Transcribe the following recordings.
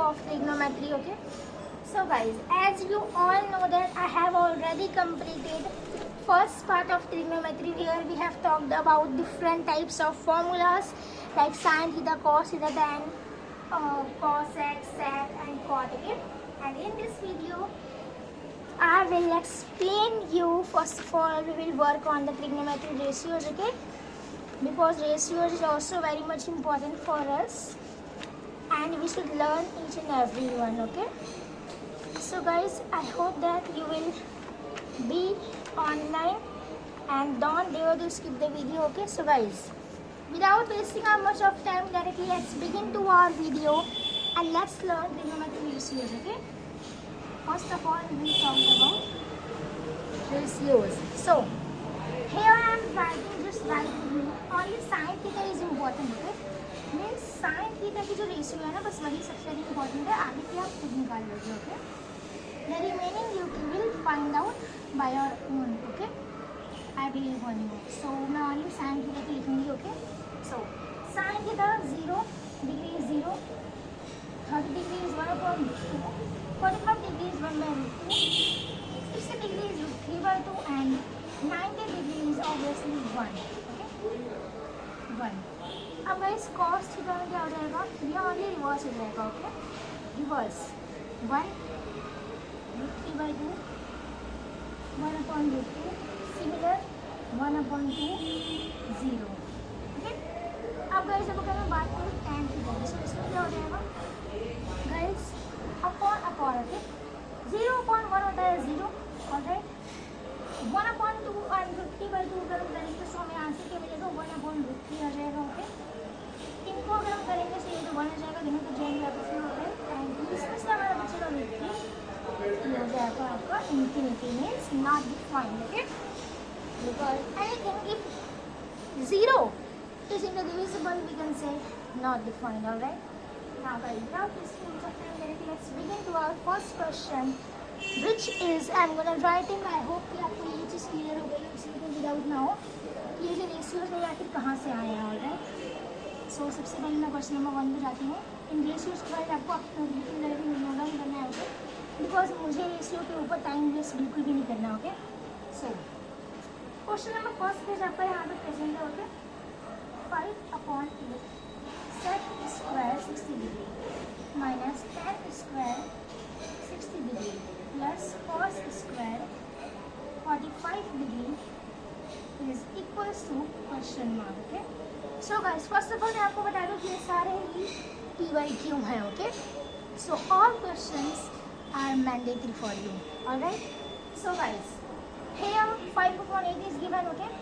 of trigonometry. Okay, so guys, as you all know that I have already completed first part of trigonometry where we have talked about different types of formulas like sine theta, cos theta, tan, cos x, sec and cot. Okay, and in this video I will explain you. First of all, we will work on the trigonometry ratios. Okay, because ratios is also very much important for us and we should learn each and every one. Okay, so guys, I hope that you will be online and don't dare to skip the video. Okay, so guys, without wasting our much of time, directly let's begin to our video and let's learn trigonometry ratios. Okay, first of all we will talk about ratios. So here I am writing, just writing only sine theta is important. Okay, means sign theta की जो ratio है ना, बस वही सबसे important है, आगे की आप खुद निकाल लोगे. Okay, the remaining you will find out by your own. Okay, I believe on you. So मैं ओनली साइन थीटा की लिखूंगी. Okay, so sine theta 0 degree is 0, 30 degree is 1/2, 45 degree is 1/2, 60 degree is 3/2 and 90 degree is obviously 1. Okay, 1. अब guys cos theta में क्या हो जाएगा, ये only reverse हो जाएगा. Okay, reverse 1 √3/2, 1/2, similar 1/2, 0. ओके, अब गाइस अब अगर मैं बात करूँ tan थीटा की, तो इसमें क्या हो जाएगा गाइस, अपॉन. ओके, 0/1 होता है 0. ऑलराइट, 1/2 और √3/2 अगर हम करेंगे तो हमें आंसर क्या मिलेगा, 1/√3 आ जाएगा. ओके, इनको अगर हम करेंगे तो ये तो 1 हो जाएगा, दोनों को जॉइन वापस में हो गए एंड इसमें से हमारा बचेगा √3, ये हो जाएगा आपका infinity means not defined. Okay, because anything if 0 is indivisible we can say not defined. All right, now guys, without wasting much of time, let's begin to our first question, which is I'm gonna write in. I hope कि आपको ये चीज़ clear हो गई, इसलिए कोई without ना हो कि ये जो रेशियोज है आखिर कहाँ से आए हैं. ऑल राइट, सो सबसे पहले मैं क्वेश्चन नंबर 1 पे जाती हूँ. इन रेशियोज के बाद आपको अपना नोट करना है. ओके, बिकॉज मुझे रेशियो के ऊपर टाइम वेस्ट बिल्कुल भी नहीं करना. Okay, so question number first page आपका यहाँ पे प्रेजेंट है. Okay, 5/8 sec square 60 degree minus tan square 60 degree plus cos square 45 degree is equals to question mark. Okay, so guys, first of all मैं आपको बता दूँ कि ये सारे ही PYQ हैं. Okay, so all questions are mandatory for you. Alright, so guys, here 5/8 is given. Okay,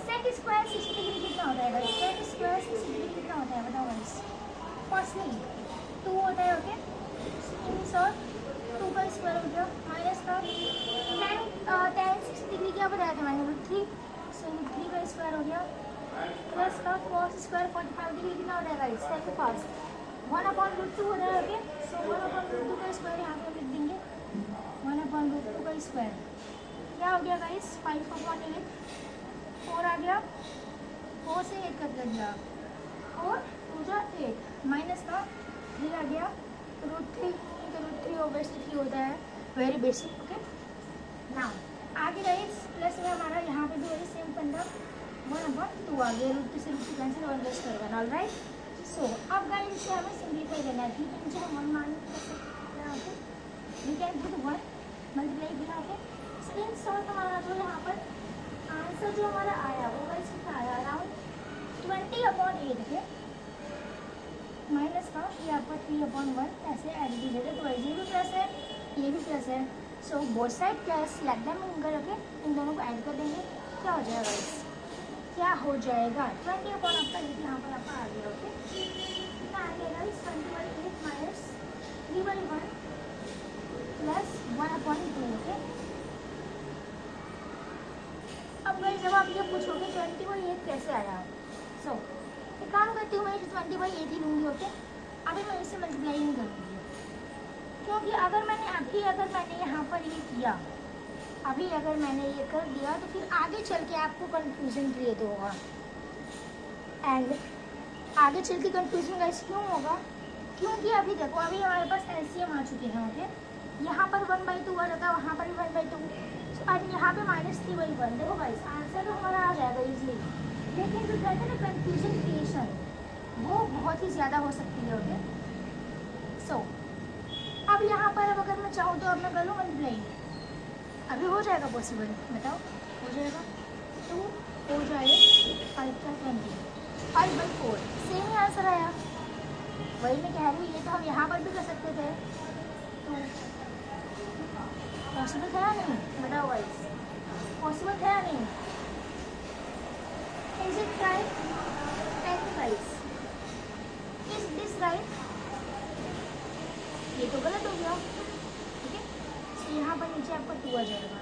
sec square 60 degree कितना होता है गाइस, सेक स्क्वायर 60 डिग्री कितना होता है बताओ गाइस. फर्स्टली 2 होता है. ओके, सर 2 का स्क्वायर हो गया माइनस का tan 60 डिग्री क्या बताया था मैंने, √3, सो 3 का स्क्वायर हो गया प्लस का cos स्क्वायर 45 डिग्री कितना होता है गाइस, सेक के पास 1/√2 होता है. ओके, सो 1/√2 का स्क्वायर यहाँ पे लिख देंगे, 1/√2 का स्क्वायर क्या हो गया गाइस, 5/8, 4 आ गया, 4 से 8 कट लग गया, 4 2 8 माइनस का 3 आ गया, √3, तो √3 ऑब्वियसली 3 होता है, वेरी बेसिक. ओके, नाउ आगे गाइस प्लस में हमारा यहाँ पे भी वही सेम फंडा 1/2 आ गया, √2 से √2 कैंसिल, 1 प्लस करवाना. ऑल राइट, सो अब गाइस इसे हमें सिम्प्लीफाई करना है. ठीक है, मुझे हम 1 मान सकते हैं. Okay, we can put 1 multiply किया. ओके, सो इन शॉर्ट हमारा जो यहाँ पर आंसर जो हमारा आया वो गाइस कितना आया, अराउंड 20/8. ओके, माइनस का ये आपका 3/1 ऐसे ऐड कीजिएगा, तो ये भी प्लस है ये भी प्लस है, so both side plus let them equal. Okay, इन दोनों को ऐड कर देंगे, क्या हो जाएगा गाइस, क्या हो जाएगा 20/, आपका यहाँ पर आपका आ गया. ओके, कितना आ गया गाइस, 20/8 माइनस 3/1 प्लस 1/2. ओके, अब गाइस जब आप ये पूछोगे 20/8 कैसे आया, सो एक काम करती हूँ, मैं 20/8 ही लूँगी. ओके, अभी मैं इससे मल्टीप्लाई नहीं करूँगी, क्योंकि अगर मैंने यहाँ पर ये किया, अभी अगर मैंने ये कर दिया तो फिर आगे चल के आपको कंफ्यूजन क्रिएट होगा. एंड आगे चल के कंफ्यूजन गाइस क्यों होगा, क्योंकि अभी देखो अभी हमारे पास एलसीएम आ चुके हैं। ओके, यहाँ पर 1/2 आ जाता है, वहाँ पर भी 1/2 और यहाँ पे -3/1। देखो गाइस आंसर तो हमारा आ जाएगा इजीली, लेकिन जो कहते हैं ना कंफ्यूजन क्रिएशन, वो बहुत ही ज़्यादा हो सकती है। ओके, सो अब यहाँ पर अब अगर मैं चाहूँ तो अब मैं कर लूँ मल्टीप्लाई, अभी हो जाएगा पॉसिबल, बताओ हो जाएगा? तो हो जाए 5/20, 5/4, सेम ही आंसर आया। वही मैं कह रही हूँ, ये तो हम यहाँ पर भी कर सकते थे, तो पॉसिबल था या नहीं? बताओ गाइस, पॉसिबल था या नहीं? Is it right? Tell me guys, is this right? ये तो गलत हो गया। ठीक है, तो यहाँ पर नीचे आपका 2 आ जाएगा,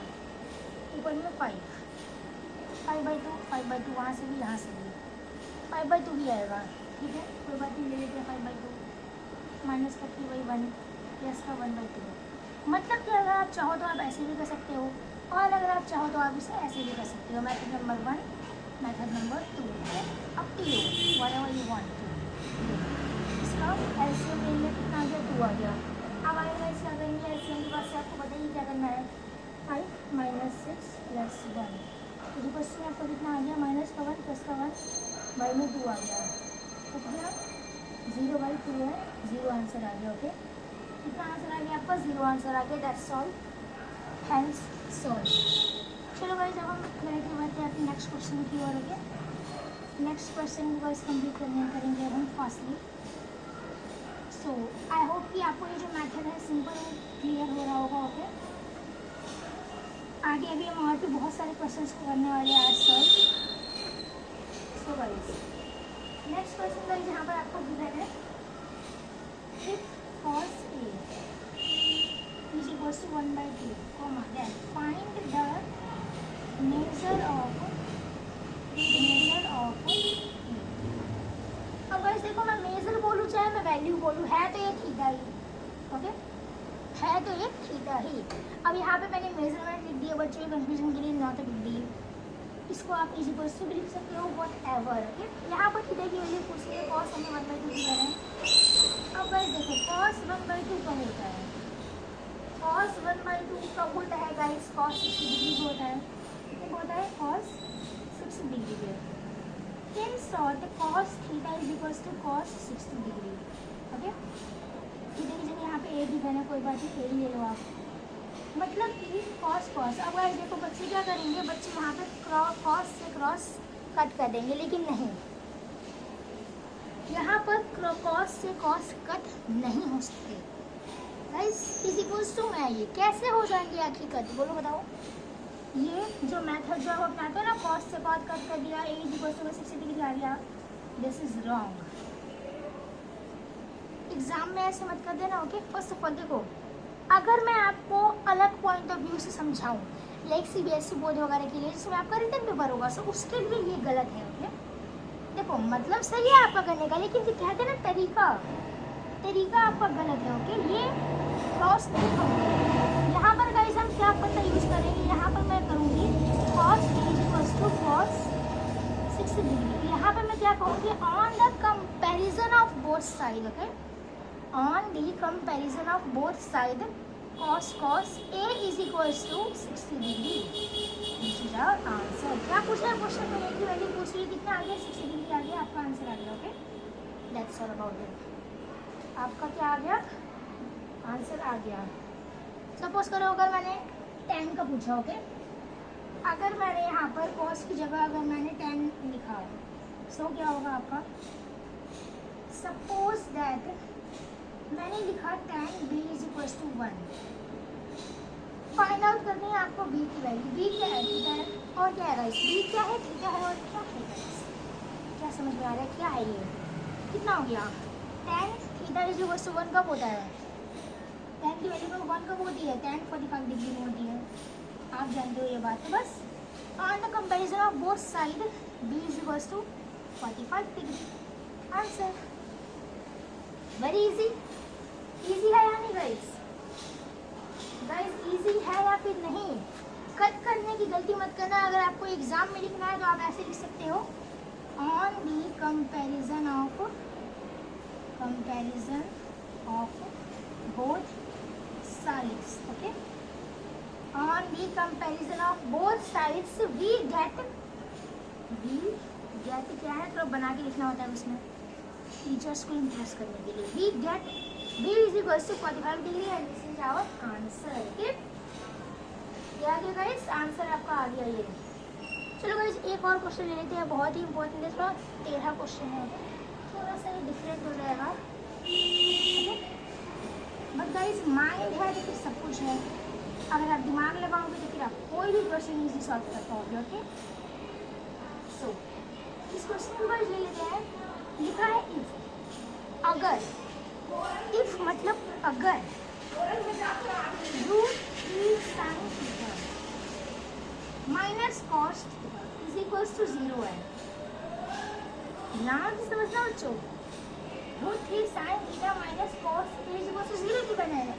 ऊपर में 5/2, 5/2 वहाँ से भी यहाँ से भी 5/2 ही आएगा। ठीक है, कोई बात नहीं, ले लेते हैं 5/2, माइनस का 3/1 प्लस का 1/2। मतलब कि अगर आप चाहो तो आप ऐसे भी कर सकते हो, और अगर आप चाहो तो आप इसे ऐसे भी कर सकते हो। Method number 1, method number 2, up to you, whatever you want to. इसका एलसीएम ले लिया, कितना आ गया? 2 आ गया। अब आएगा इसका करेंगे एलसीएम के बाद से आपको बताइए क्या करना है। 5 - 6 + 1, तो बस में आपको कितना आ गया? माइनस का 1 प्लस का 1, बाई में 2 आ गया। तो कितना 0/2 है, 0 आंसर आ गया। ओके, कितना आंसर आ गया आपका? 0 आंसर आ गया। That's all, hence solve. चलो गाइस, अब हम डायरेक्टली बढ़ते हैं अपने नेक्स्ट क्वेश्चन की ओर। ओके, नेक्स्ट क्वेश्चन को गाइस कंप्लीट करेंगे अब हम फास्टली। सो आई होप कि आपको ये जो मेथड है सिंपल क्लियर हो रहा होगा। ओके, आगे अभी हम और भी बहुत सारे क्वेश्चंस को करने वाले हैं आज solve. So guys, next question guys यहाँ पर आपको गिवन है, if cos A is equals to 1/2, then find the measure of A। अब गाइस देखो, मैं मेजर बोलूँ चाहे मैं वैल्यू बोलूँ, है तो ये थीटा ही। ओके, है तो ये थीटा ही। अब यहाँ पे मैंने मेजरमेंट लिख दिया बच्चों के कंफ्यूजन के लिए, नॉट अ बिग डील। इसको आप इज इक्वल्स टू भी लिख सकते हो, व्हाटएवर। ओके, यहाँ पर थीटा की वैल्यू पूछ रही है, cos हमें 1/2 दिया है। अब गाइस देखो, cos 1/2 कब होता है? cos 1/2 कब होता है गाइस? cos 60 डिग्री को होता है। कितने होता है? cos 60 डिग्री के। In short cos theta is equals to cos 60 degree. Okay, theta की जगह यहाँ पे ए दिखाना है, कोई बात नहीं, ए ही ले लो आप। मतलब कि cos cos। अब गाइस देखो, बच्चे क्या करेंगे, बच्चे यहाँ पे cos से क्रॉस कट कर देंगे, लेकिन नहीं, यहाँ पर cos से cos कट नहीं हो सकते गाइस। इज इक्वल्स टू मैं, ये कैसे हो जाएंगे आखिर कट? बोलो बताओ। ये जो मेथड जो आप अपनाते हो ना, cos से cos कट कर दिया, ए इज इक्वल्स टू 60 डिग्री आ गया, दिस इज रॉन्ग। एग्जाम में ऐसे मत कर देना। ओके, फर्स्ट ऑफ ऑल देखो, अगर मैं आपको अलग पॉइंट ऑफ व्यू से समझाऊं, लाइक सीबीएसई बोर्ड वगैरह के लिए जिसमें आपका रिटन पेपर होगा, सो उसके लिए ये गलत है। ओके, देखो मतलब सही है आपका करने का, लेकिन जो कहते हैं ना तरीका आपका गलत है। ओके, ये क्रॉस नहीं करूँगी यहाँ पर गाइस, हम क्या पता यूज करेंगे, यहाँ पर मैं करूँगी cos equals to cos 60 degree. यहाँ पर मैं क्या कहूँगी, on the comparison of both side. Okay, on the comparison of both side, cos A is equals to 60 degree. This is our answer. क्या पूछ रहा है क्वेश्चन में? एक ही वैल्यू पूछ रही है, कितना आ गया? 60 डिग्री आ गया, आपका आंसर आ गया। Okay, that's all about it. आपका क्या आ गया? आंसर आ गया। सपोज करो अगर मैंने tan का पूछा, ओके, अगर मैंने यहाँ पर cos की जगह अगर मैंने tan लिखा, सो क्या होगा आपका? सपोज दैट मैंने लिखा tan b is equals to 1। Find out करनी है आपको b की वैल्यू। b क्या है? थीटा है। और क्या है? b क्या है? थीटा है। और क्या है? क्या समझ में आ रहा है? क्या है ये? कितना हो गया? tan theta is equals to 1 कब होता है? tan की वैल्यू को 1 कब होती है? tan 45 डिग्री में होती है, आप जानते हो ये बात। तो बस on the comparison of both side b is equals to 45 degree. Answer very easy. Easy है या नहीं गाइस? इजी है या फिर नहीं? कट करने की गलती मत करना। अगर आपको एग्जाम में लिखना है तो आप ऐसे लिख सकते हो, on the comparison of both sides. Okay, on the comparison of both sides we get क्या है, थोड़ा बना के लिखना होता है उसमें टीचर्स को इम्प्रेस करने के लिए. we get b is equals to 45 degree and this is our answer. Okay, क्या आ गया गाइस, आंसर आपका आ गया ये. चलो गाइस एक और क्वेश्चन ले लेते हैं, बहुत ही इंपॉर्टेंट है, थोड़ा 13 क्वेश्चन है, थोड़ा सा डिफरेंट हो जाएगा. बट गाइस माइंड है तो फिर सब कुछ है, अगर आप दिमाग लगाओगे तो फिर आप कोई भी क्वेश्चन इजी सॉल्व कर पाओगे. ओके, सो इस क्वेश्चन को ले लेते हैं. लिखा है इफ, अगर. इफ मतलब अगर root 3 sine theta minus cos is equals to 0 है. यहाँ से समझना बच्चों, root 3 sine theta minus cos is equals to 0 की बनाया.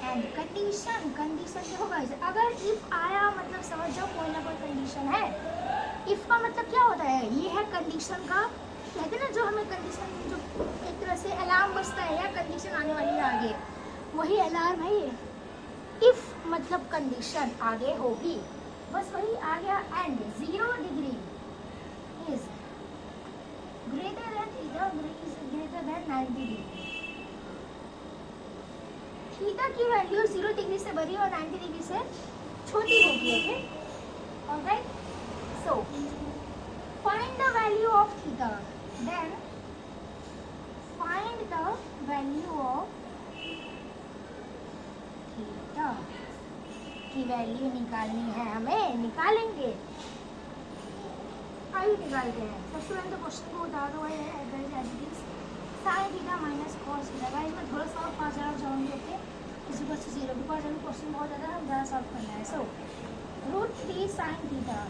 एंड कंडीशन देखो गाइस, अगर इफ आया मतलब समझ जाओ कोई ना कोई कंडीशन है. इफ का मतलब क्या होता है, ये है कंडीशन का, कहते हैं ना जो हमें कंडीशन, जो एक तरह से अलार्म बजता है या कंडीशन आने वाली है आगे, वही अलार्म है ये. इफ मतलब कंडीशन आगे होगी, बस वही आ गया. And 0 degree is greater than theta is greater than 90 degree. Theta की वैल्यू 0 डिग्री से बड़ी और 90 डिग्री से छोटी होगी. Okay, alright. So find the value of theta. Then find the value of theta की वैल्यू निकालनी है हमें, निकालेंगे. आइए निकालते हैं. सबसे पहले तो क्वेश्चन को उतार दो है sign theta minus cos theta. Guys मैं थोड़ा सा पास जाऊँगी. ओके, इसी को 0 बिकॉज अभी क्वेश्चन बहुत ज़्यादा हम ज़्यादा सॉल्व करना है. So root 3 sine theta.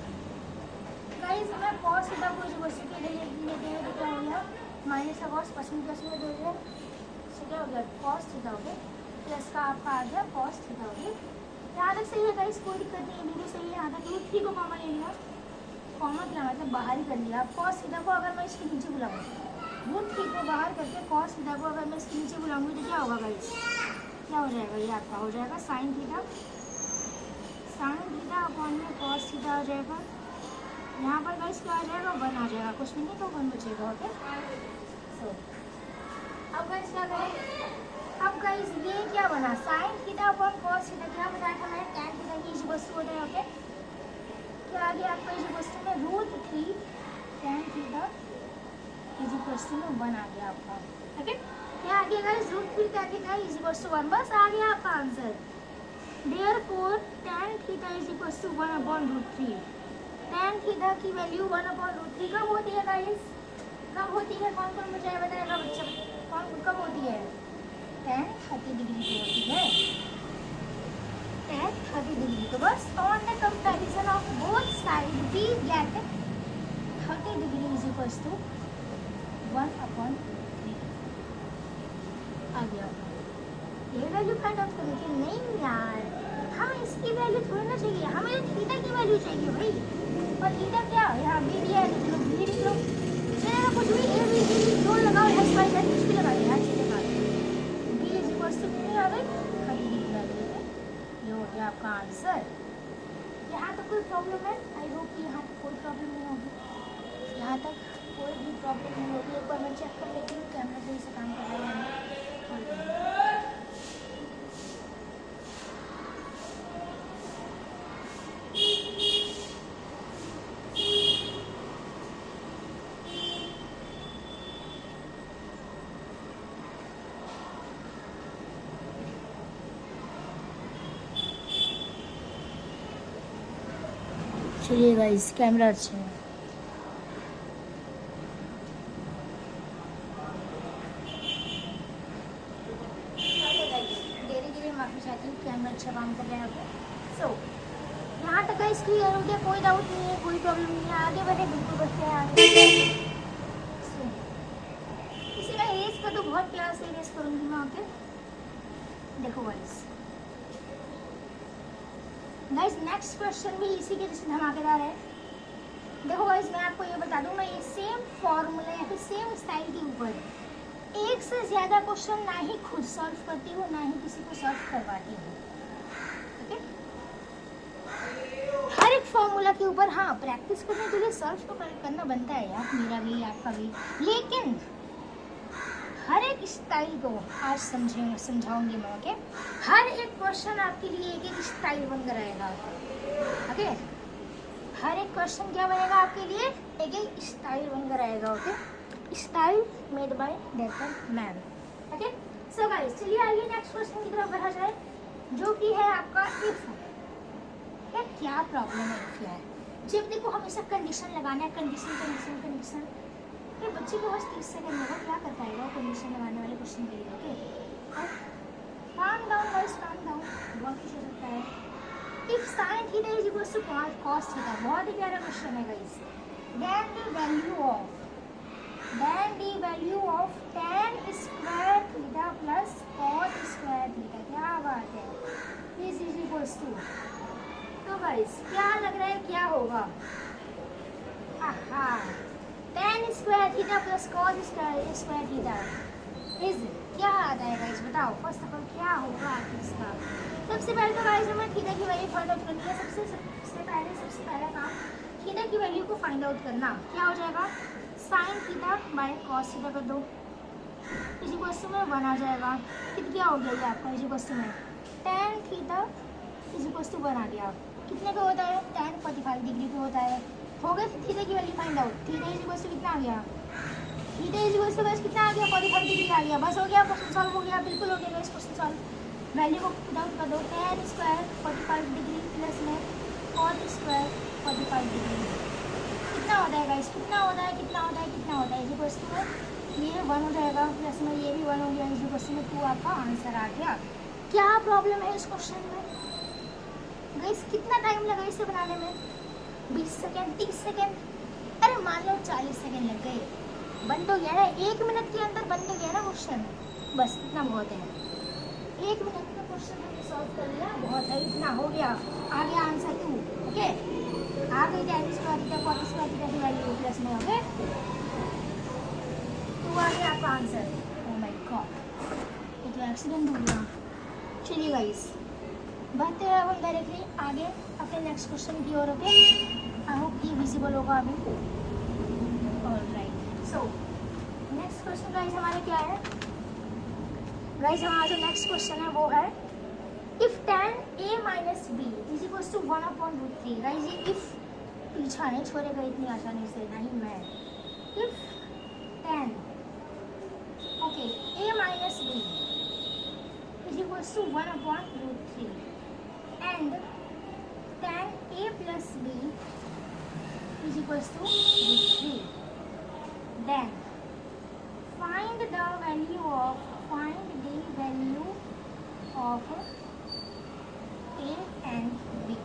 Guys मैं कॉस थीटा को इस वस्तु के लिए लेते हैं तो क्या हो गया, माइनस का कॉस पश्चिम प्लस में दे दिया, सो क्या हो गया कॉस थीटा. ओके, प्लस का आपका आ गया कॉस थीटा. ओके, यहाँ तक सही है गाइस, कोई दिक्कत नहीं है, बिल्कुल सही है. यहाँ तक रूट 3 को कॉमन ले लिया, कॉमन क्या मतलब बाहर ही कर लिया. कॉस थीटा को अगर मैं इसके नीचे बुलाऊँ, रूट 3 को बाहर करके कॉस थीटा को अगर मैं इसके नीचे बुलाऊँगी तो क्या होगा गाइस, क्या हो जाएगा, ये आपका हो जाएगा sine theta. Sine theta upon में कॉस थीटा हो जाएगा. यहाँ पर गाइस क्या आ जाएगा, 1 आ जाएगा, कुछ नहीं तो 1 बचेगा. ओके, सो अब गाइस क्या करें, अब गाइस ये क्या बना, sine theta upon cos theta. क्या बताया था मैंने, टैन थीटा की इसी वस्तु होता है. ओके, क्या आ गया आपका इसी वस्तु में रूट 3 टैन थीटा इसी वस्तु में 1 आ गया आपका. ओके, क्या आ गया गाइस, रूट 3 टैन थीटा इसी वस्तु 1, बस आ गया आपका answer. Therefore tan theta is equals to 1 upon root 3. Tan theta की वैल्यू 1 अपॉन रूट 3 कब होती है गाइस, कब होती है, कौन कौन मुझे बताएगा बच्चा, कौन कब होती है, टैन 30 डिग्री की होती है. Tan 30 degree. तो बस on the comparison of both side we get 30 degree is equals to 1 upon 3 आ गया. ये वैल्यू फाइंड आउट करनी थी. नहीं यार, हमें इसकी वैल्यू थोड़ी ना चाहिए, हमें थीटा की वैल्यू चाहिए भाई. और थीटा क्या, यहाँ बी दिया है, लिख लो बी लिख लो, चलेगा कुछ भी. ए बी सी जोड़ लगाओ, एस वाई जेड कुछ भी लगा दो, यहाँ चीज़ें लगा दो. बी इज इक्वल्स टू कितनी आ गई, 30 डिग्री आ गई. ये हो गया आपका आंसर. यहाँ तक कोई प्रॉब्लम है, आई होप कि यहाँ तक कोई प्रॉब्लम नहीं होगी. यहाँ तक कोई भी प्रॉब्लम नहीं होगी. एक बार मैं चेक कर लेती हूँ कैमरा सही से काम कर रहा है. चलिए गाइस, कैमरा अच्छा है. देरी के लिए माफी चाहती हूँ, कैमरा अच्छा काम कर रहे हैं आपको. सो यहाँ तक गाइस क्लियर हो गया, कोई डाउट नहीं है, कोई प्रॉब्लम नहीं है. आगे बढ़े, बिल्कुल बढ़ते हैं आगे. इसी का एज का तो बहुत प्यार से एज करूँगी मैं. ओके, देखो गाइस नेक्स्ट क्वेश्चन भी इसी के जैसे धमाकेदार है. देखो गाइस मैं आपको ये बता दूं, मैं ये सेम फॉर्मूला या फिर सेम स्टाइल के ऊपर एक से ज़्यादा क्वेश्चन ना ही खुद सॉल्व करती हूँ, ना ही किसी को सॉल्व करवाती हूँ। ओके, हर एक फॉर्मूला के ऊपर हाँ प्रैक्टिस करने के लिए सॉल्व तो करना बनता है यार, मेरा भी आपका भी, लेकिन हर एक स्टाइल को आज समझाऊंगी मैं। ओके, हर एक क्वेश्चन आपके लिए एक एक स्टाइल बनकर रहेगा। ओके, हर एक क्वेश्चन क्या बनेगा आपके लिए, एक एक स्टाइल बनकर रहेगा। Okay, style made by decker man. Okay, so guys चलिए आइए नेक्स्ट क्वेश्चन की तरफ बढ़ा जाए, जो कि है आपका इफ। क्या प्रॉब्लम है इफ है, जब देखो हमेशा कंडीशन लगाना है, कंडीशन कंडीशन कंडीशन। ये बच्चे के पास 30 सेकंड होगा, क्या कर पाएगा कंडीशन लगाने वाले क्वेश्चन के लिए। Okay, calm down guys, calm down, बहुत कुछ हो सकता है। If sin theta is equal to cos theta, बहुत ही प्यारा क्वेश्चन है guys. Then the value of tan square theta plus cos square theta, क्या बात है, इज इक्वल टू, तो गाइस क्या लग रहा है क्या होगा, tan square theta plus cos square theta is, क्या आता है गाइस बताओ, फर्स्ट ऑफ ऑल क्या होगा इसका। सबसे पहले तो गाइस हमें थीटा की वैल्यू फाइंड आउट करनी है। सबसे पहला काम थीटा की वैल्यू को फाइंड आउट करना। क्या हो जाएगा, sin theta by cos theta कर दो, इसी क्वेश्चन में 1 आ जाएगा। कितना क्या हो गया ये आपका, इसी क्वेश्चन में tan थीटा इसी क्वेश्चन 1 आ गया। कितने पे होता है, tan 45 डिग्री पे होता है। हो गया थीटा की वैल्यू फाइंड आउट, थीटा इसी क्वेश्चन कितना आ गया, थीटा इसी क्वेश्चन बस कितना आ गया, 45 डिग्री आ गया। बस हो गया, क्वेश्चन सॉल्व हो गया, बिल्कुल हो गया इस क्वेश्चन सॉल्व। वैल्यू को पुट आउट कर दो, tan स्क्वायर 45 डिग्री प्लस में cos स्क्वायर 45 डिग्री, कितना होता है गाइस, कितना होता है, कितना होता है, कितना होता है, इसी क्वेश्चन में ये 1 हो जाएगा, प्लस में ये भी 1 हो गया, इसी क्वेश्चन में 2 आपका आंसर आ गया। क्या प्रॉब्लम है इस क्वेश्चन में गाइस, कितना टाइम लगा इसे बनाने में, 20 सेकेंड, 30 सेकेंड, अरे मान लो 40 सेकेंड लग गए, बन तो गया ना, 1 मिनट के अंदर बन तो गया ना क्वेश्चन, बस इतना बहुत है। 1 मिनट का क्वेश्चन हमने सॉल्व कर लिया, बहुत है, इतना हो गया, आ गया आंसर 2। ओके, आ गई tan square theta cos square theta की वैल्यू प्लस में, ओके 2 आ गया आपका आंसर। ओह माय गॉड, ये तो एक्सीडेंट हो गया। चलिए गाइस बढ़ते हैं हम डायरेक्टली आगे अपने नेक्स्ट क्वेश्चन की ओर। ओके, आई होप ये विजिबल होगा अभी। Alright, so next question guys हमारे क्या है, गाइस हमारा जो नेक्स्ट क्वेश्चन है वो है if tan a minus B is equal to 1/√3। Guys ये इफ पीछा नहीं छोड़ेगा इतनी आसानी से, नहीं मैं, if tan okay a minus B is equal to 1/√3 and tan a plus b is equal to √3, then find the value of a and b।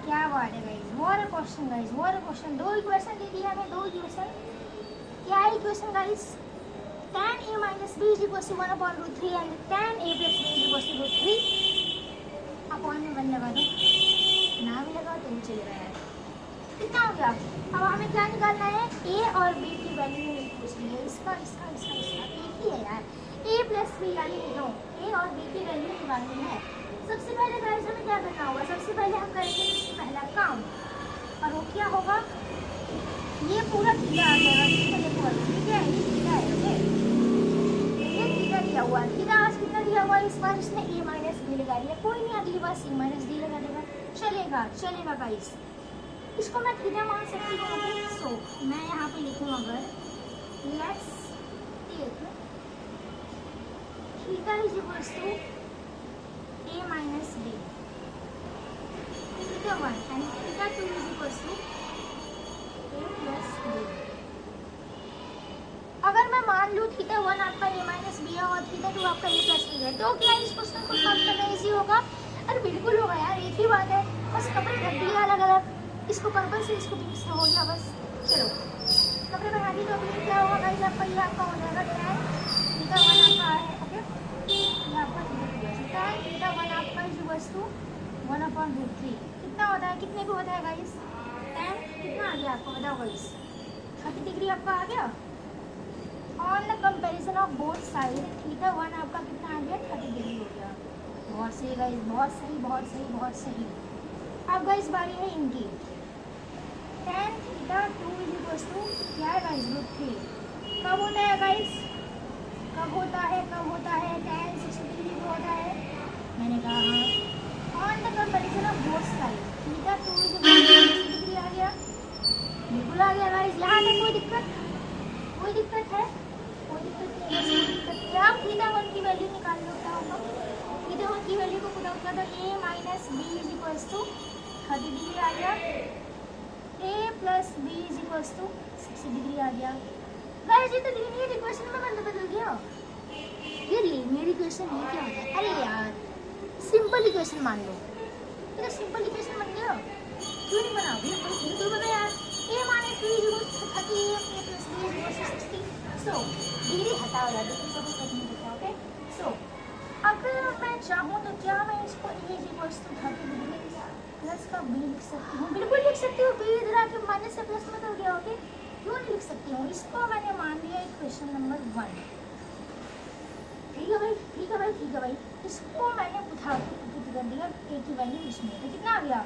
क्या बात है गाइस, वो क्वेश्चन गाइस, वो क्वेश्चन, 2 इक्वेशन दे दिया हमें, 2 इक्वेशन। क्या है equation guys, tan a minus B is equal to 1/√3 and tan a plus b is equal to √3। Upon में 1 लगा दो, ना भी लगा तो चलेगा यार। कितना हो गया, अब हमें क्या निकालना है, a और b की वैल्यू नहीं पूछ रही है, इसका इसका इसका इसका एक ही है यार, a प्लस बी यानी नो a और b की वैल्यू निकालनी है। सबसे पहले गाइस हमें क्या करना होगा, सबसे पहले हम करेंगे पहला काम, और वो क्या होगा, ये पूरा थीटा आ जाएगा, ठीक है, ये थीटा है, ओके ये थीटा दिया हुआ है, थीटा आज कितना दिया हुआ है, इस बार इसने a माइनस बी लगा दिया, कोई नहीं अगली बार c माइनस डी लगा देगा, चलेगा चलेगा गाइस, इसको मैं थीटा मान सकती हूँ। सो मैं यहाँ पे लिखूँ अगर let's take theta is equal to a minus b, theta 1 and theta 2 is equal to a plus b। अगर मैं मान लूँ थीटा 1 आपका a माइनस b है और थीटा 2 आपका a प्लस b है, तो क्या इस क्वेश्चन को सॉल्व करना इजी होगा? अरे बिल्कुल होगा यार, एक ही बात है, बस कपड़े ढक दिए अलग अलग, इसको पर्पल से इसको पिंक से हो गया बस। चलो कपड़े बना दी, तो अभी क्या होगा गाइस, आपका ये आपका हो जाएगा tan थीटा 1 आपका है, ओके ये आपका tan थीटा 1 आपका इज इक्वल टू 1/√3। कितना होता है, कितने को होता है गाइस, tan कितना आ गया आपको बताओ गाइस, 30 डिग्री आपका आ गया। On the comparison of both side theta 1 आपका कितना आ गया 30 डिग्री हो गया। बहुत सही गाइस, बहुत सही बहुत सही बहुत सही। अब गाइस बारी है इनकी। tan थीटा 2 इज क्या है गाइस √3। कब होता है गाइस, कब होता है tan 60 डिग्री को होता है। मैंने कहा on the comparison of both side theta 2 is 60 degree आ गया, बिल्कुल आ गया गाइस। यहाँ तक कोई दिक्कत है? कोई दिक्कत नहीं है। आप थीटा 1 की वैल्यू निकाल लो, क्या होगा थीटा 1 की वैल्यू को पुट आउट कर दो। a minus B is equals to 30 degree आ गया, a plus B is equals to 60 degree आ गया। गाइस ये तो लीनियर इक्वेशन में बदल गया। ये लीनियर इक्वेशन है क्या होता है? अरे यार सिंपल इक्वेशन मान लो, ये सिंपल इक्वेशन बन गया। क्यों नहीं बनाओ बिल्कुल बना यार। a minus B is equals to 30, a plus B is equals to 60। So degree हटाओ यार, डिग्री को भी कट नहीं करता। ओके सो अगर मैं चाहूँ तो क्या मैं इसको a is equals to 30 degree plus का b लिख सकती हूँ? बिल्कुल लिख सकती हूँ। b इधर आके माइनस से प्लस में हो गया। ओके क्यों नहीं लिख सकती हूँ? इसको मैंने मान लिया इक्वेशन नंबर 1। ठीक है भाई, ठीक है भाई, ठीक है भाई। इसको मैंने पुट कर दिया a की वैल्यू इसमें, तो कितना आ गया?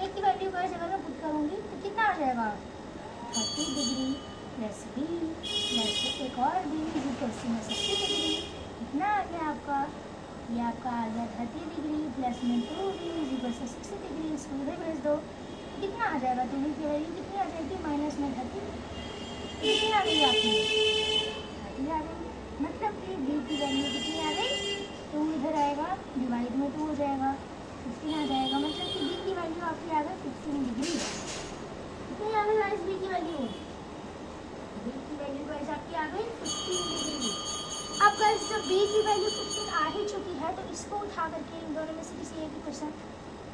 a की वैल्यू को अगर मैं पुट करूँगी तो कितना आ जाएगा 30 डिग्री प्लस b प्लस एक और b is equals to 60 degree. कितना आ गया आपका? ये आपका आ गया 30 डिग्री प्लस में 2b is equals to 60 degree. इसको इधर भेज दो, कितना आ जाएगा? तो b की वैल्यू कितनी आ जाएगी? माइनस में 30 कितनी आ गई आपकी? 30 आ गई। मतलब कि b की वैल्यू कितनी आ गई? 2 इधर आएगा, डिवाइड में 2 हो जाएगा, 15 आ जाएगा। मतलब कि b की वैल्यू आपकी आ गई 15 डिग्री। कितनी आ गई गाइस b की वैल्यू? b की वैल्यू गाइस आपकी आ गई 15 डिग्री। अब गाइस जब b की वैल्यू 15 आ ही चुकी है तो इसको उठा करके इन दोनों में से किसी एक क्वेश्चन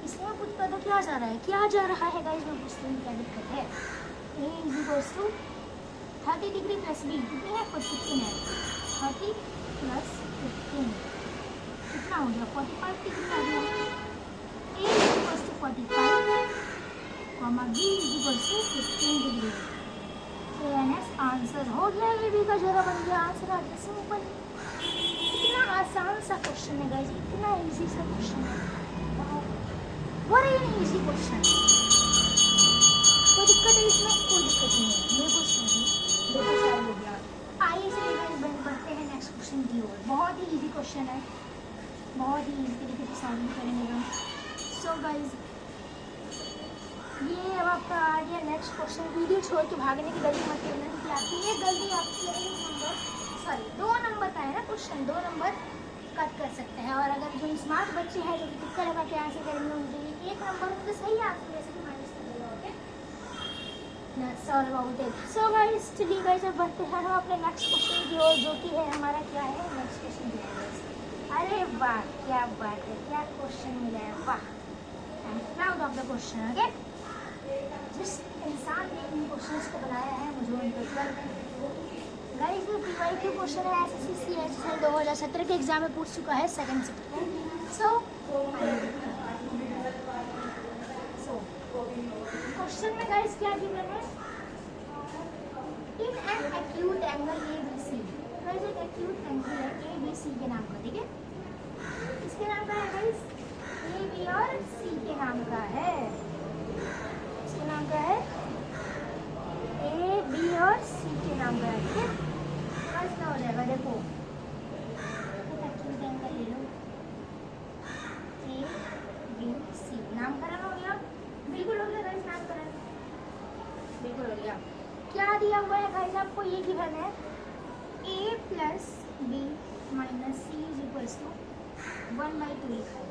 इसमें पुट कर दो। क्या जा रहा है, क्या जा रहा है गाइस? मैं पूछती हूँ क्या दिक्कत है। a is equals to 30 degree plus b कितनी है? 15 है। 30 प्लस 15 कितना हो गया? 45 डिग्री आ गया। a is equals to 45 comma b is equals to 15 degree. Answer हो गया। ये भी का जरा बन गया आंसर आ गया। सिंपल, इतना आसान सा क्वेश्चन है गाइस, इतना इजी सा क्वेश्चन है। बड़ा ही इजी क्वेश्चन। कोई दिक्कत है इसमें? कोई दिक्कत नहीं है। बिल्कुल सही, बिल्कुल सही हो गया। आइए चलिए गाइस बढ़ते हैं नेक्स्ट क्वेश्चन की ओर। बहुत ही इजी क्वेश्चन है, बहुत ही इजी तरीके से सॉल्व करेंगे हम। सो गाइस ये अब आपका आ गया नेक्स्ट क्वेश्चन। वीडियो छोड़ के भागने की गलती मत करना, क्योंकि आपकी ये गलती आपकी 2 नंबर का है ना क्वेश्चन, 2 नंबर कट कर सकते हैं। और अगर जो स्मार्ट बच्चे हैं जो टिक्का लगा के आंसर करेंगे उनके लिए 1 नंबर उनके सही आंसर जैसे कि माइनस कर देगा। Okay that's all about it. So guys चलिए गाइस अब बढ़ते हैं हम अपने नेक्स्ट क्वेश्चन की ओर, जो कि है हमारा क्या है नेक्स्ट क्वेश्चन। अरे वाह क्या बात है, क्या क्वेश्चन मिला है, वाह I am proud of the question. Okay जिस इंसान ने इन क्वेश्चंस को बनाया है मुझे उन पर गर्व है। गाइस ये PYQ क्वेश्चन है SSC CHSL 2017 के एग्जाम में पूछ चुका है सेकंड शिफ्ट में। सो क्वेश्चन में गाइस क्या गिवन है? In an acute angle ABC। Guys एक एक्यूट एंगल है ABC के नाम का, ठीक है? इसके नाम का है गाइस AB और C के नाम का है। इसके नाम का है A B और C के नाम का है, ठीक है? बस क्या हो जाएगा देखो, एक्यूट एंगल ले लो A B C, नामकरण हो गया, बिल्कुल हो गया गाइस, नामकरण बिल्कुल हो गया। क्या दिया हुआ है गाइस आपको? ये गिवन है A plus B minus C is equals to 1/2 लिखा है।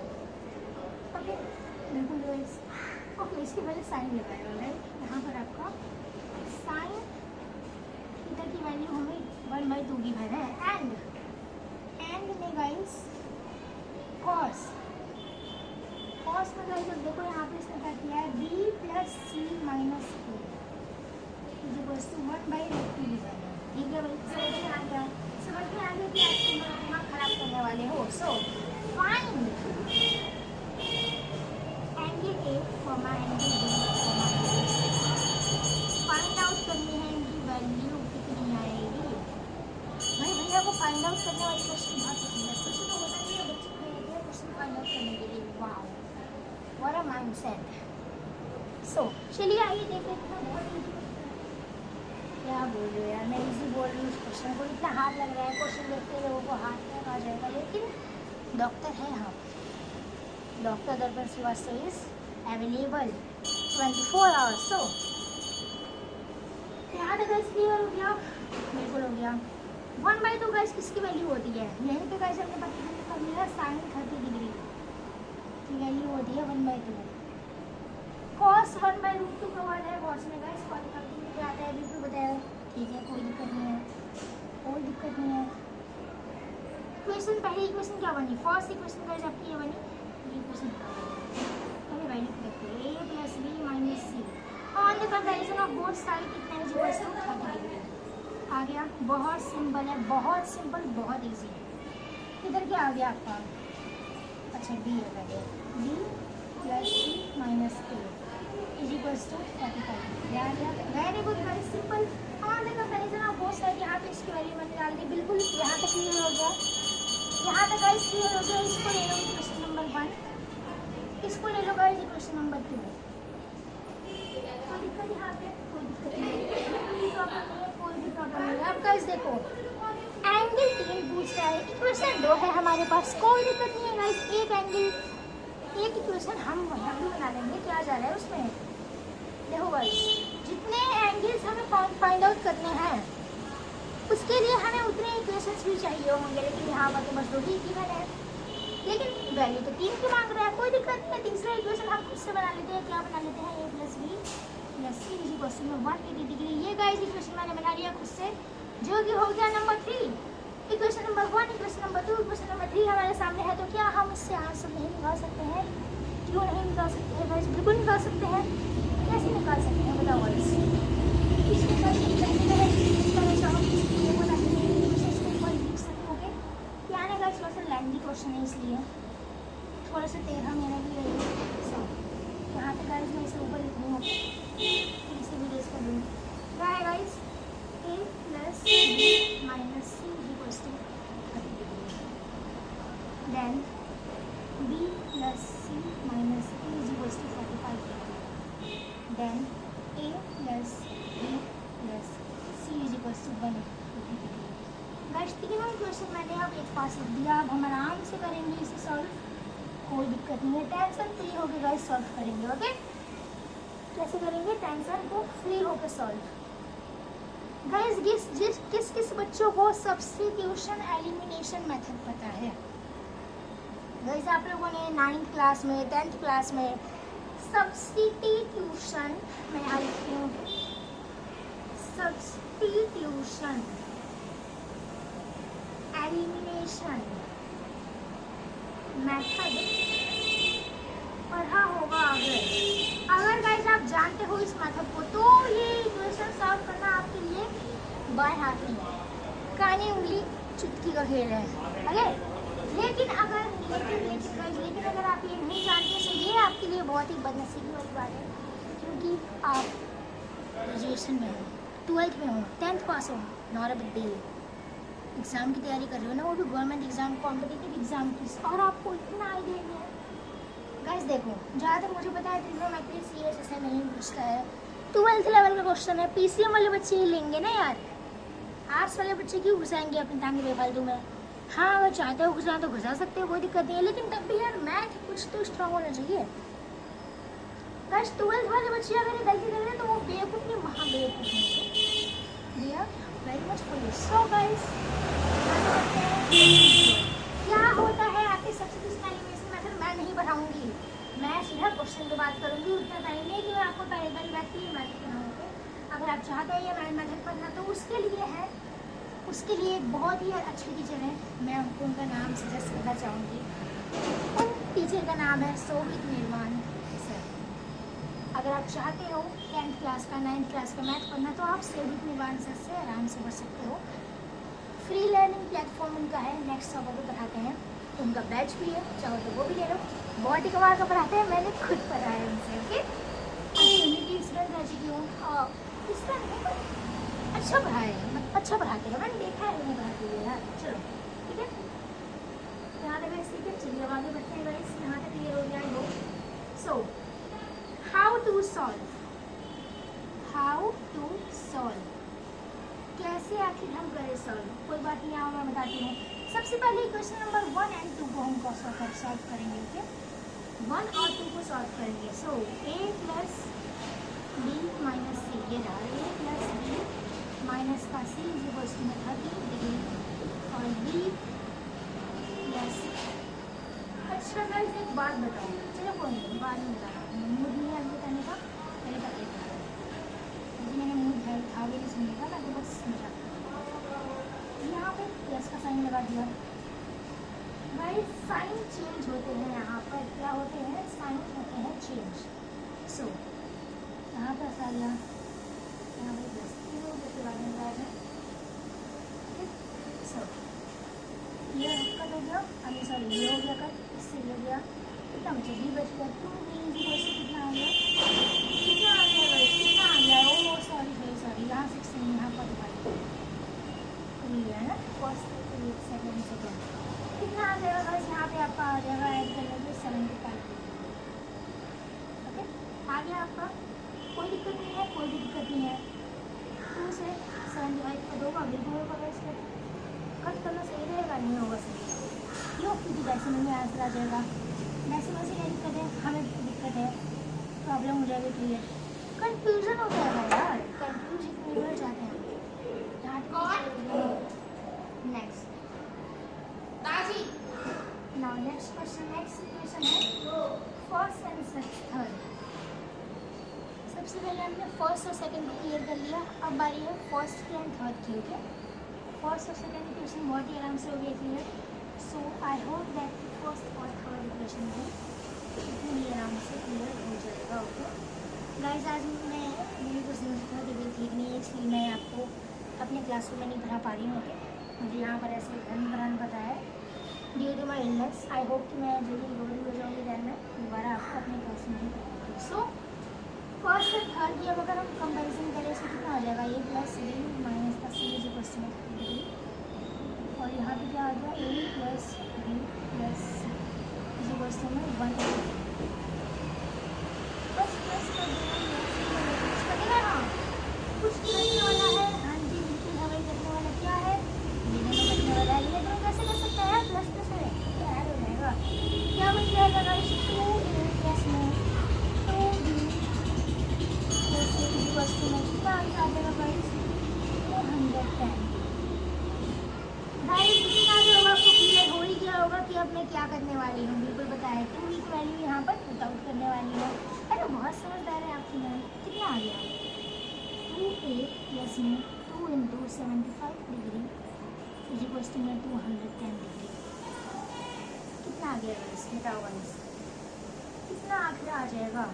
ओके बिल्कुल गाइस। ओके इसके पहले साइन लगाया है यहाँ पर आपका साइन थीटा की वैल्यू हमें 1/2 गिवन है। एंड में गाइस कॉस में गाइस अब देखो यहाँ पे इसने क्या किया है B plus C minus A is equals to 1/2 given है। ठीक है भाई, समझ में आ गया? समझ में आ गया कि आप दिमाग खराब करने वाले हो। So find angle A comma angle B find out करनी है, इनकी वैल्यू कितनी आएगी। भाई भैया बच्चों को फाइंड आउट करने वाली क्वेश्चन बहुत पसंद है। कुछ तो होता नहीं है, बच्चे को क्वेश्चन फाइंड आउट करने के लिए। Wow, what a mindset. So चलिए आइए देख लेते हैं। बहुत इजी क्या बोल रहे हो यार, मैं इजी बोल रही हूँ। उस क्वेश्चन को इतना हार्ड लग रहा है, क्वेश्चन देखते लोगों को हार्ड में आ जाएगा, लेकिन डॉक्टर है हम। डॉक्टर दर्पण श्रीवास्तव इज अवेलेबल 24 आवर्स। तो यहाँ तक गाइस क्लियर हो गया? बिल्कुल हो गया। 1/2 गाइस किसकी वैल्यू होती है? यहीं पे गाइस हमने पता कर लिया sin 30 डिग्री की वैल्यू होती है 1/2। cos 1/√2 का वर्ड है cos में गाइस cos 30 डिग्री आता है, बिल्कुल बताया। ठीक है, कोई दिक्कत नहीं है, कोई दिक्कत नहीं है। इक्वेशन पहली इक्वेशन क्या बनी? फर्स्ट इक्वेशन गाइस आपकी ये बनी। इक्वेशन पहले वैल्यू रखिए a + b - c on the comparison of both side कितना है? 30 डिग्री आ गया। बहुत सिंपल है, बहुत सिंपल, बहुत इजी। इधर क्या आ गया आपका? अच्छा b है पहले, b + c - a = 45। ध्यान दिया? Very good, very simple. On the comparison of both side यहाँ पे इसकी वैल्यू मैंने डाल दी। बिल्कुल यहाँ तक क्लियर हो गया, यहाँ तक गाइस क्लियर हो गया। इसको ले लो इक्वेशन नंबर 1, इसको ले लो गाइस इक्वेशन नंबर 2। कोई दिक्कत यहाँ पे? कोई दिक्कत नहीं है, कोई भी प्रॉब्लम नहीं है। अब गाइस देखो, एंगल 3 पूछ रहा है, इक्वेशन 2 है हमारे पास, कोई दिक्कत नहीं है गाइस। एक एंगल, एक इक्वेशन हम W बना लेंगे। क्या जा रहा है उसमें? देखो गाइस, जितने एंगल्स हमें फाइंड आउट करने हैं उसके लिए हमें उतने इक्वेशंस भी चाहिए होंगे, लेकिन यहाँ पर तो बस 2 ही गिवन है, लेकिन वैल्यू तो 3 की मांग रहा है। कोई दिक्कत नहीं है, तीसरा इक्वेशन हम खुद से बना लेते हैं। क्या बना लेते हैं? a + b + c = 180 degree. ये गाइस इक्वेशन मैंने बना लिया खुद से, जो कि हो गया number 3। Equation number 1, equation number 2, equation number 3 हमारे सामने है। तो क्या हम इससे आंसर नहीं निकाल सकते हैं? क्यों नहीं निकाल सकते हैं गाइस? बिल्कुल निकाल सकते हैं। कैसे निकाल सकते हैं बताओ गाइस? क्या है गाइस, थोड़ा सा लेंथी क्वेश्चन है इसलिए थोड़ा सा टेढ़ा मेरा भी रहेगा। यहाँ तक गाइस मैं इसे ऊपर लिखनी हूँ, फिर इसे भी रेस कर दूँगी। क्या है guys? a + b - c = 30 degree. Then b + c - a = 45 degree. Then a + b + c = 180 degree. Guys तीनों इक्वेशन मैंने अब एक पास लिख दिया। अब हम आराम से करेंगे इसे सॉल्व, कोई दिक्कत नहीं है। टेंशन फ्री होकर गाइस सॉल्व करेंगे। ओके, कैसे करेंगे? टेंशन को फ्री होकर सॉल्व। गाइस किस किस बच्चों को सब्स्टिट्यूशन एलिमिनेशन मेथड पता है? गाइस आप लोगों ने 9th क्लास में, 10th क्लास में सब्स्टिट्यूशन, मैं यहाँ लिखती हूँ सब्स्टिट्यूशन एलिमिनेशन मेथड पढ़ा होगा। अगर गाइस आप जानते हो इस मेथड को, तो ये इक्वेशन सॉल्व करना आपके लिए बाएं हाथ में कानी उंगली चुटकी का खेल है। ओके, लेकिन अगर आप ये नहीं जानते तो ये आपके लिए बहुत ही बदनसीबी वाली बात है, क्योंकि आप ग्रेजुएशन में हो, 12th में हो, 10th पास हो, not a big deal. Exam की तैयारी कर रहे हो ना, वो भी गवर्नमेंट एग्ज़ाम, कॉम्पिटिटिव एग्ज़ाम की, और आपको इतना आइडिया नहीं है। गाइस देखो, जहाँ तक मुझे पता है ट्रिग्नोमेट्री सीएस ऐसा नहीं पूछता है, 12th लेवल का क्वेश्चन है। पीसीएम वाले बच्चे ही लेंगे ना यार, आर्ट्स वाले बच्चे क्यों घुसाएंगे अपनी टांगे बेफालतू में? हाँ, अगर चाहते हो घुसा तो घुसा सकते हो, कोई दिक्कत नहीं है, लेकिन तब भी यार मैथ कुछ तो स्ट्रॉन्ग होना चाहिए। गाइस 12th वाले बच्चे अगर ये गलती कर रहे हैं तो वो बेवकूफ़ नहीं, महाबेवकूफ़ हैं। Very much for you. So guys क्या होता है आपके सब्स्टिट्यूशन एलिमिनेशन मेथड मैं नहीं बताऊंगी, मैं सीधा क्वेश्चन की बात करूंगी। उतना टाइम नहीं कि मैं आपको पहले बैठ के ये मेथड बनाऊंगी। अगर आप चाहते हैं ये मेथड पढ़ना तो उसके लिए है, उसके लिए एक बहुत ही अच्छी टीचर है, मैं उनको उनका नाम सजेस्ट करना चाहूँगी। उन टीचर का नाम है शोभित निर्माण सर। अगर आप चाहते हो 10th क्लास का, 9th क्लास का मैथ पढ़ना तो आप शोभित निर्माण सर से आराम से पढ़ सकते हो। फ्री लर्निंग प्लेटफॉर्म उनका है, नेक्स्ट टॉपर को पढ़ाते हैं, तो उनका बैच भी है, चाहो तो वो भी ले लो। बहुत ही कमाल का पढ़ाते हैं, मैंने खुद पढ़ा है उनसे। ओके, यूनिटी स्टूडेंट रह चुकी हूँ। इस तरह अच्छा पढ़ाएगा, अच्छा पढ़ाते हैं, मैंने देखा है उन्हें पढ़ाते हुए यार। चलो ठीक है, यहाँ तक है, ठीक है। चलिए अब आगे बढ़ते हैं गाइस, यहाँ तक क्लियर हो गया है। So how to solve, how to solve, कैसे आखिर हम करें सॉल्व। कोई बात नहीं, आओ मैं बताती हूँ। सबसे पहले क्वेश्चन नंबर 1 और 2 को हम सॉल्व करेंगे। ओके, 1 और 2 को सॉल्व करेंगे। सो a प्लस बी माइनस सी, ये रहा a प्लस बी माइनस का सी इज इक्वल्स टू 30 डिग्री और b प्लस। अच्छा गाइस एक बात बताओ, चलो कोई नहीं बाद में बता रहा हूँ, मूड नहीं है अभी बताने का, पहले पता है मैंने मूड है आगे नहीं सुनने का, मैं तो बस समझा। यहाँ पे प्लस का साइन लगा दिया गाइस, साइन चेंज होते हैं यहाँ पर, क्या होते हैं, साइन होते हैं चेंज। सो यहाँ पर आ गया, यहाँ पर प्लस के बाद में लगाया है। सो ये कट हो गया, अभी सॉरी ये हो गया कट, इससे हो गया कितना बचा, बी बच गया, 2b कितना आ गया, कितना आ गया गाइस, कितना आ गया, ओ सॉरी सॉरी यहाँ 6 नहीं, यहाँ पर है ना, फर्स्ट सेकेंड कितना आ जाएगा गाइस, यहाँ पे आपका आ जाएगा ऐड कर लेंगे 75। ओके, आ गया आपका, कोई दिक्कत नहीं है, कोई भी दिक्कत नहीं है। 2 से 75 का 2 का बिल्कुल होगा गाइस, कट करना सही रहेगा, नहीं होगा सही क्यों, क्योंकि डेसिमल में आंसर आ जाएगा। डेसिमल से क्या दिक्कत है, हमें दिक्कत है, प्रॉब्लम हो जाएगी क्लियर, कंफ्यूजन हो जाएगा यार, कंफ्यूज इतने हो जाते हैं। नेक्स्ट नाउ नेक्स्ट क्वेश्चन है फर्स्ट एंड थर्ड। सबसे पहले हमने फर्स्ट और सेकंड को क्लियर कर लिया, अब बारी है फर्स्ट की एंड थर्ड की। ओके, फर्स्ट और सेकंड इक्वेशन बहुत ही आराम से हो गया clear. So I hope that first और थर्ड इक्वेशन है इतनी ही आराम से क्लियर हो जाएगा। ओके गाइस, आज मैं मेरी कुछ दिन से तबीयत ठीक नहीं है, इसलिए मैं आपको अपने क्लासरूम में नहीं पढ़ा पा रही हूँ। ओके, मुझे यहाँ पर ऐसे घन पता है due to my illness. I hope कि मैं जल्दी रिकवरी हो जाऊँगी, दैन मैं दोबारा आपको अपने क्लासरूम में पढ़ाऊँगी। सो फर्स्ट और थर्ड की अब अगर हम कंपेरिजन करें तो कितना हो जाएगा, a प्लस बी माइनस का सी इज इक्वल्स टू 30 और यहाँ पे क्या आ गया, a plus B plus C is equals to 1। बस प्लस कर देना, हाँ कुछ करने वाला है, हाँ जी बिल्कुल हवाई करने वाला क्या है, करने वाला है। ये तो कैसे कर सकता है, प्लस प्लस है तो ऐड हो जाएगा, क्या बन जाएगा गाइस, 2a प्लस में 2b वस्तु में कितना आ जाएगा गाइस, 210। गाइस कितना जो होगा आपको क्लियर हो ही गया होगा कि अब मैं क्या करने वाली हूँ, बिल्कुल बताया 2 की वैल्यू यहाँ पर पुट आउट करने वाली है। अरे बहुत समझदार है आपकी मैम। कितना आ गया, 2a प्लस में 2 into 75 degree is equal to में 210 डिग्री। कितना आ गया गाइस, बताओ गाइस कितना आखिर आ जाएगा।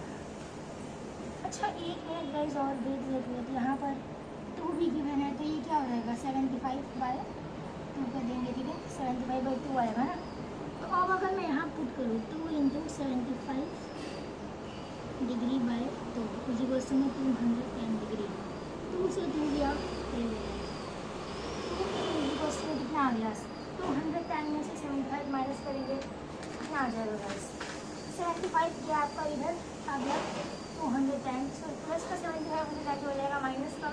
अच्छा एक मिनट गाइस और वेट यहाँ पर 2 भी गिवन है तो ये क्या हो जाएगा, 75/2 कर देंगे, ठीक है 75/2 आएगा ना। तो अब अगर मैं यहाँ पुट करूँ 2 into 75 degree by 2 is equal to में 210 डिग्री, 2 से 2 गया 2 इज इक्वल टू कितना आ गया, 210 में से 75 माइनस करेंगे कितना आ जाएगा गाइस, 75 गया आपका इधर आ गया 210, प्लस का 75 मुझे क्या हो जाएगा, माइनस का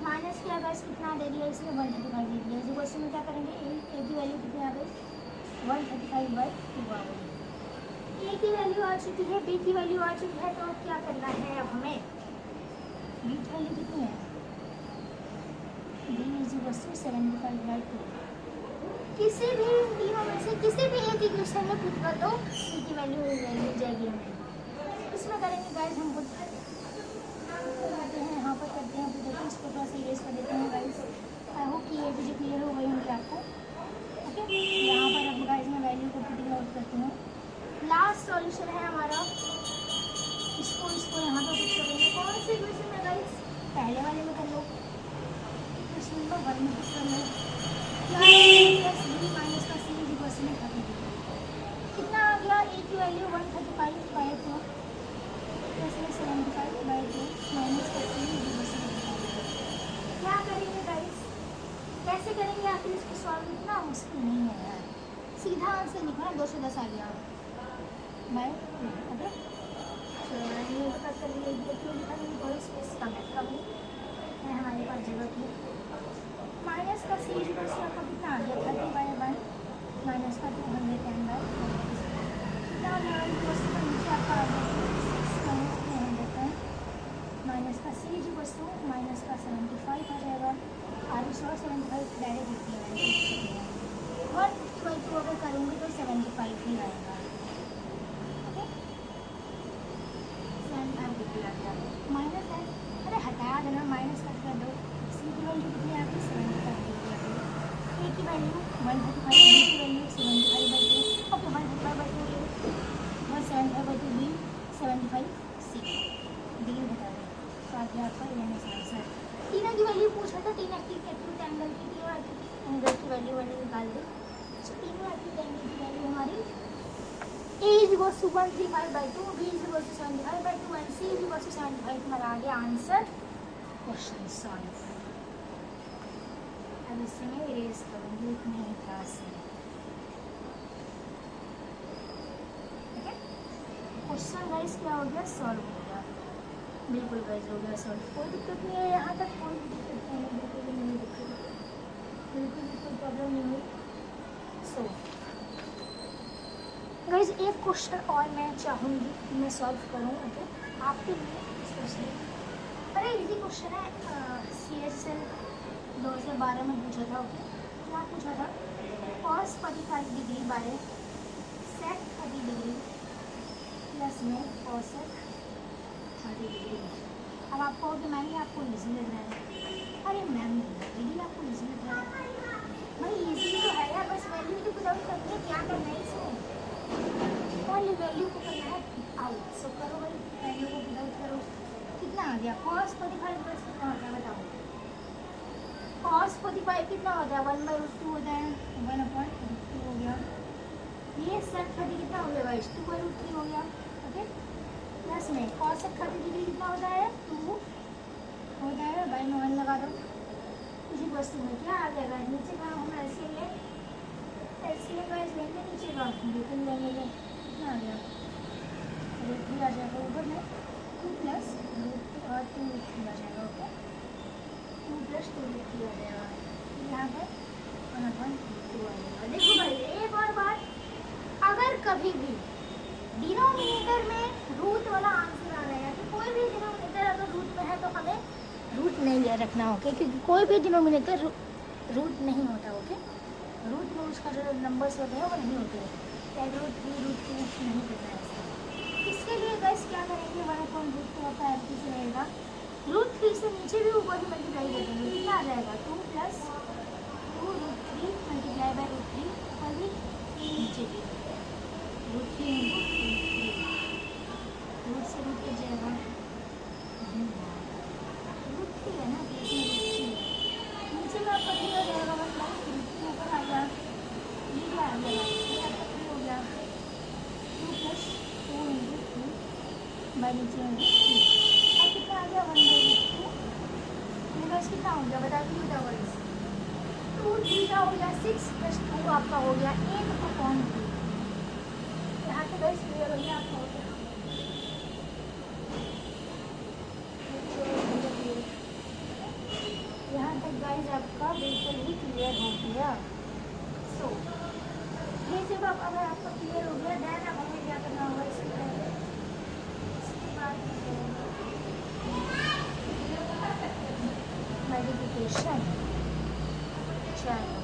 माइनस किया गाइस कितना दे दिया इसमें 135 दे दिया। इसी क्वेश्चन में क्या करेंगे, ए की वैल्यू कितनी आ गई 135/2 आ गई। ए की वैल्यू आ चुकी है, बी की वैल्यू आ चुकी है, तो अब क्या करना है, अब हमें बी की वैल्यू कितनी है, बी इज इक्वल टू 75/2। किसी भी तीनों में से किसी भी एक इक्वेशन में पुट कर दो, सी की वैल्यू मिल जाएगी हमें। इसमें करेंगे गाइस हम पुट करते हैं, यहाँ पर करते हैं, देखो इसको थोड़ा सा इरेज कर देते हैं गाइस। आई होप कि ये चीज़ें क्लियर हो गई होंगी आपको। ओके, यहाँ पर अब गाइस मैं वैल्यू को पुटिंग आउट करती हूँ। लास्ट सॉल्यूशन है हमारा, इसको यहाँ पर पुट करेंगे। कौन से इक्वेशन में गाइस, पहले वाले में कर लो, इक्वेशन नंबर 1 में पुट कर लो, प्लस बी माइनस का सी इज इक्वल टू 30 कितना आ गया, ए की वैल्यू 135/2 प्लस में 75/2 माइनस का सी इज इक्वल टू क्या करेंगे या फिर इसको सॉल्व इतना मुश्किल नहीं है यार, सीधा आंसर लिखना 210 आ गया भाई। ओके ये पता कर लीजिए क्यों लिखा नहीं, थोड़ी स्पेस कम है हमारे पास जगह की। माइनस का सी जी बस आपको कितना आ गया 30/1 माइनस का 210/, नीचे आपका आ गया 6/210 माइनस का सी जी बस माइनस का 75 आ जाएगा। आगे 175 डायरेक्ट लिखी है 150/2 अगर करूँगी तो 75 ही आएगा। माइनस है, अरे हटा देना, माइनस कर दो। सी की वैल्यू कितनी आती है 75, ए की वैल्यू 135, बी की value 75/2, okay 135/2 175/2 B 75 C D बता दें। तो आगे आपका आंसर तीनों की वैल्यू पूछा था, तीन एक्यूट एंगल की थी और एंगल की वैल्यू निकाल दी। तो तीनों एक्यूट एंगल की वैल्यू हमारी A is equals to 135/2, B is equals to 75/2 and C is equals to 75 हमारा आ गया आंसर। Question solve. अब इसे मैं इरेज करूँगी इतने ही क्लास में। ठीक है, क्वेश्चन गाइस क्या हो गया, सॉल्व हो गया, बिल्कुल गाइस हो गया सॉल्व। कोई दिक्कत नहीं है यहाँ तक, कोई दिक्कत नहीं है, बिल्कुल भी नहीं दिक्कत, बिल्कुल भी कोई प्रॉब्लम नहीं हुई। सो गाइज एक क्वेश्चन और मैं चाहूँगी कि मैं सॉल्व करूँ ओके आपके लिए स्पेशली। अरे इजी क्वेश्चन है, CSL 2012 में पूछा था। ओके क्या पूछा था, cos 45 degree by sec 30 degree plus में cosec 30 डिग्री। अब आप कहोगे मैम ये आपको ईजी लग रहा है। अरे मैम रियली आपको ईजी लग रहा है भाई, ईजी तो है यार, बस वैल्यू तो पुट आउट करनी है, क्या करना है इसमें, ओनली वैल्यू को करना है आउट। सो करो भाई, वैल्यू को पुट आउट करो, कितना आ गया cos 45 प्लस कितना होता है बताओ, cos 45 कितना होता है 1/√2 होता है, 1/√2 हो गया। ये sec 30 कितना हो गया गाइस 2/√3 हो गया। ओके प्लस में cosec 30 डिग्री कितना होता है 2 होता है, बाई में 1 लगा दो। इसी वस्तु में क्या आ जाएगा, नीचे का हम ऐसे गाइस लेंगे, नीचे का बिल्कुल लेंगे, कितना आ गया √3 आ जाएगा, ऊपर में 2 प्लस √3 और 2√3 आ जाएगा। ओके 2 प्लस 2√3 आ जाएगा, यहाँ पर 1/2 आ जाएगा। देखो भाई एक और बात, अगर कभी भी डिनोमिनेटर में रूट वाला आंसर आ रहा है, तो कोई भी डिनोमिनेटर अगर रूट में है तो हमें रूट नहीं रखना। ओके क्योंकि कोई भी डिनोमिनेटर रूट नहीं होता। ओके रूट में उसका जो नंबर्स होते हैं वो नहीं होते, √3 √2 नहीं करना है। इसके लिए गाइस क्या करेंगे, 1/√2 आपका एफ से रहेगा, √3 से नीचे भी ऊपर भी मल्टीप्लाई कर देंगे, कितना आ जाएगा 2 प्लस 2√3 मल्टीप्लाई बाय √3, ऊपर भी नीचे भी √3 रूट से रूट कट जाएगा, √3 है ना, नीचे में आपका 3 हो जाएगा, मतलब ऊपर आ गया, ये क्या आ गया, ये आपका 3 हो गया, 2 प्लस 2 × 3 बाई नीचे में 3 और कितना आ गया 1/√2। बस कितना हो गया बता दीजिए, बताओ गाइस 2 3 का हो गया 6 प्लस 2 आपका हो गया 1/2। यहाँ से गाइस क्लियर हो गया आपका, हो गया यहाँ तक गाइस आपका बिल्कुल ही क्लियर हो गया। सो ये जब आप अगर आपका क्लियर हो गया देन अब हमें क्या करना होगा, इसके बाद मल्टीप्लिकेशन। चलो